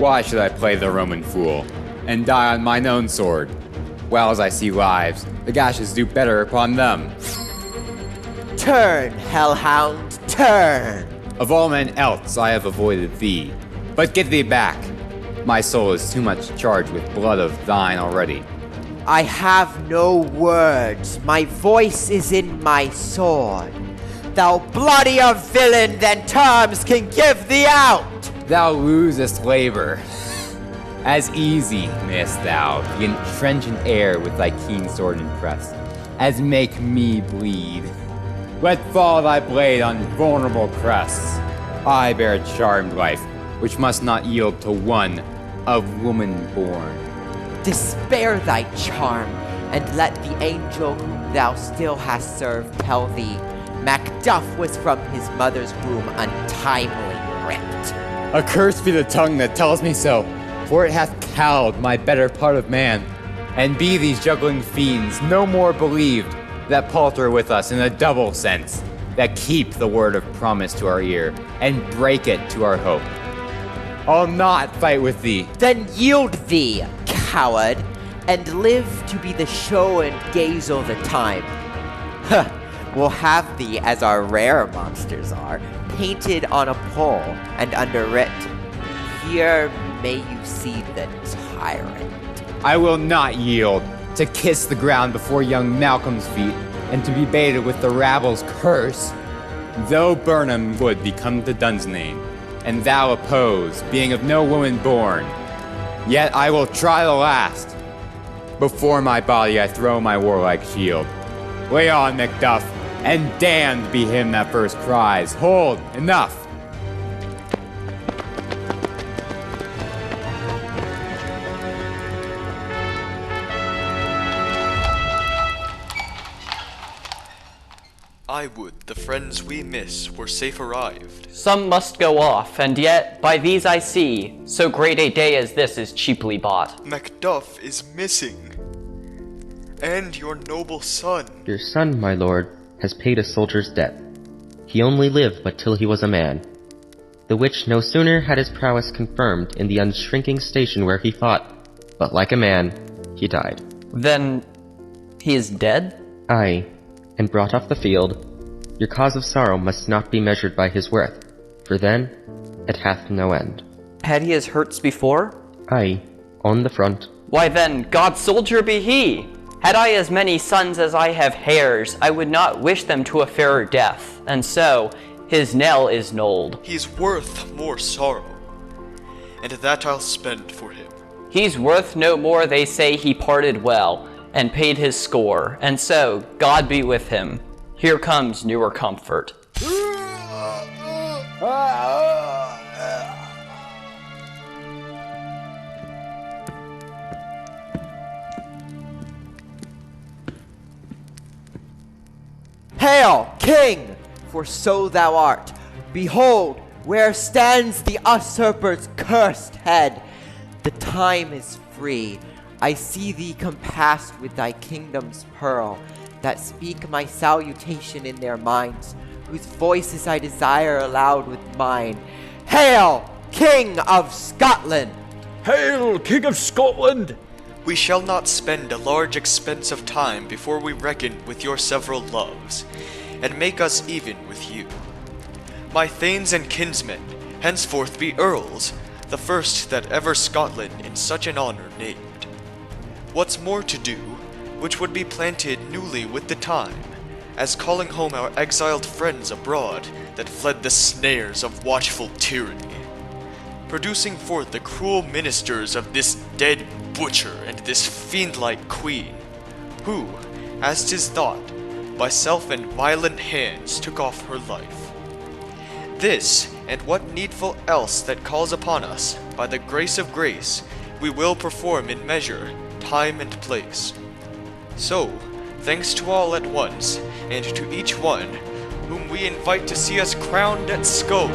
Why should I play the Roman fool, and die on mine own sword? Well as I see lives, the gashes do better upon them. Turn, hellhound, turn! Of all men else I have avoided thee, but get thee back. My soul is too much charged with blood of thine already. I have no words, my voice is in my sword. Thou bloodier villain than terms can give thee out! Thou losest labor. As easy mayst thou the trenchant air with thy keen sword impress, as make me bleed. Let fall thy blade on vulnerable crests. I bear a charmed life, which must not yield to one of woman born. Despair thy charm, and let the angel whom thou still hast served tell thee, Macduff was from his mother's womb untimely ripped. Accursed be the tongue that tells me so, for it hath cowed my better part of man. And be these juggling fiends no more believed, that palter with us in a double sense, that keep the word of promise to our ear, and break it to our hope. I'll not fight with thee. Then yield thee, coward, and live to be the show and gaze all the time. Huh, we'll have thee, as our rare monsters are, painted on a pole and underwrit, here may you see the tyrant. I will not yield to kiss the ground before young Malcolm's feet, and to be baited with the rabble's curse. Though Burnham would become to Dunsinane, and thou oppose, being of no woman born, yet I will try the last. Before my body I throw my warlike shield. Lay on, Macduff, and damned be him that first cries, hold, enough! I would the friends we miss were safe arrived. Some must go off, and yet by these I see, so great a day as this is cheaply bought. Macduff is missing, and your noble son. Your son, my lord, has paid a soldier's debt. He only lived but till he was a man, the which no sooner had his prowess confirmed in the unshrinking station where he fought, but like a man, he died. Then he is dead? Aye, and brought off the field. Your cause of sorrow must not be measured by his worth, for then it hath no end. Had he his hurts before? Aye, on the front. Why then, God's soldier be he! Had I as many sons as I have hairs, I would not wish them to a fairer death, and so his knell is knolled. He's worth more sorrow, and that I'll spend for him. He's worth no more, they say he parted well, and paid his score, and so, God be with him. Here comes newer comfort. Hail, King! For so thou art. Behold, where stands the usurper's cursed head. The time is free. I see thee compassed with thy kingdom's pearl, that speak my salutation in their minds, whose voices I desire aloud with mine. Hail, King of Scotland! Hail, King of Scotland! We shall not spend a large expense of time before we reckon with your several loves, and make us even with you. My thanes and kinsmen henceforth be earls, the first that ever Scotland in such an honor named. What's more to do, which would be planted newly with the time, as calling home our exiled friends abroad that fled the snares of watchful tyranny, producing forth the cruel ministers of this dead butcher and this fiend-like queen, who, as 'tis thought, by self and violent hands took off her life. This, and what needful else that calls upon us, by the grace of grace, we will perform in measure, time and place. So, thanks to all at once, and to each one, whom we invite to see us crowned at Scone.